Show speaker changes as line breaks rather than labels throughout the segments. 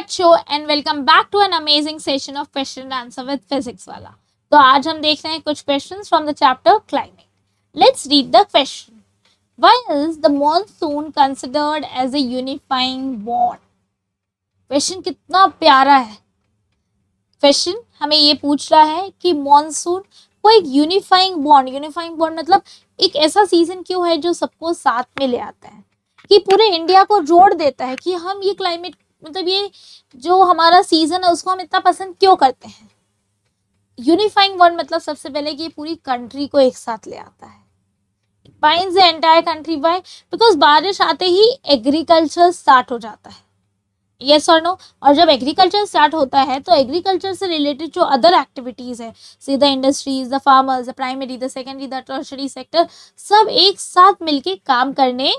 बच्चों and welcome back to an amazing session of question and answer with physics वाला। तो आज हम देख रहे हैं कुछ questions from the chapter climate. Let's read the question. Why is the monsoon considered as a unifying bond? Question कितना प्यारा है। क्वेश्चन हमें ये पूछ रहा है कि मॉनसून को एक यूनिफाइंग बॉन्ड मतलब एक ऐसा सीजन क्यों है जो सबको साथ में ले आता है, कि पूरे इंडिया को जोड़ देता है कि हम ये क्लाइमेट मतलब ये जो हमारा सीजन है उसको हम इतना पसंद क्यों करते हैं। यूनिफाइंग बॉन्ड मतलब सबसे पहले कि ये पूरी कंट्री को एक साथ ले आता है। Binds the entire country bye, because बारिश आते ही एग्रीकल्चर स्टार्ट हो जाता है। यस और नो? और जब एग्रीकल्चर स्टार्ट होता है तो एग्रीकल्चर से रिलेटेड जो अदर एक्टिविटीज है, see the industries, the farmers, the primary, the secondary, the tertiary sector, सब एक साथ मिलके काम करने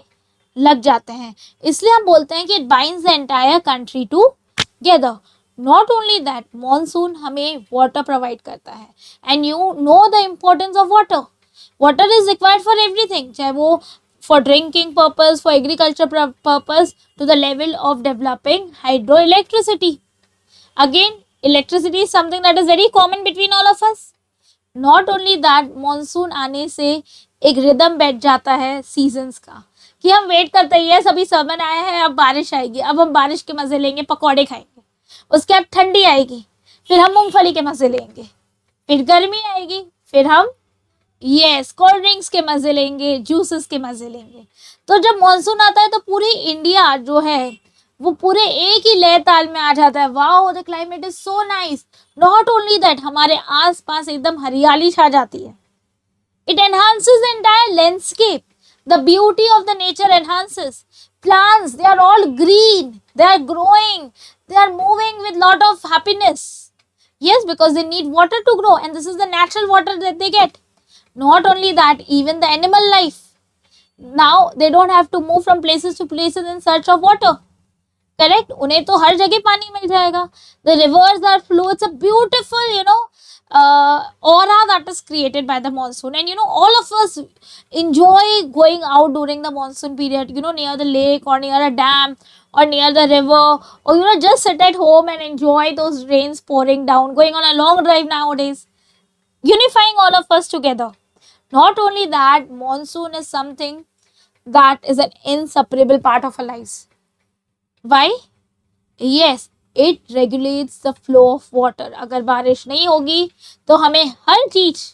लग जाते हैं। इसलिए हम बोलते हैं कि it binds the entire country together. Not only that, monsoon हमें वाटर प्रोवाइड करता है and you know the importance of water. Water is required for everything, चाहे वो for drinking purpose, for agriculture purpose, to the level of developing hydroelectricity. Again, electricity is something that is very common between all of us. Not only that, monsoon आने से एक rhythm बैठ जाता है seasons का, कि हम वेट करते हैं यस अभी समर आया है, अब बारिश आएगी, अब हम बारिश के मजे लेंगे, पकौड़े खाएंगे। उसके बाद ठंडी आएगी, फिर हम मूंगफली के मजे लेंगे। फिर गर्मी आएगी, फिर हम कोल्ड ड्रिंक्स के मजे लेंगे, जूसेस के मजे लेंगे। तो जब मॉनसून आता है तो पूरी इंडिया जो है वो पूरे एक ही लय ताल में आ जाता है। Wow, the climate is so nice. Not only that, हमारे आसपास एकदम हरियाली छा जाती है। It enhances the entire landscape. The beauty of the nature enhances. Plants, they are all green, they are growing, they are moving with lot of happiness. Yes, because they need water to grow and this is the natural water that they get. Not only that, even the animal life, now they don't have to move from places to places in search of water. Correct? उन्हें तो हर जगह पानी मिल जाएगा. The rivers are flow. It's a beautiful, aura that is created by the monsoon. And all of us enjoy going out during the monsoon period. Near the lake or near a dam or near the river, or just sit at home and enjoy those rains pouring down. Going on a long drive nowadays, unifying all of us together. Not only that, monsoon is something that is an inseparable part of our lives. Why? Yes, it regulates the flow of water. अगर बारिश नहीं होगी तो हमें हर चीज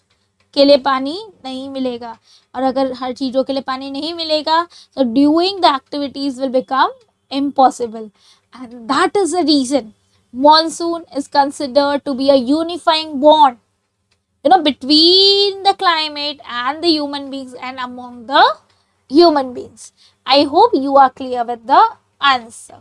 के लिए पानी नहीं मिलेगा, और अगर हर चीजों के लिए पानी नहीं मिलेगा तो doing the activities will become impossible. And that is the reason monsoon is considered to be a unifying bond, between the climate and the human beings and among the human beings. I hope you are clear with the answer.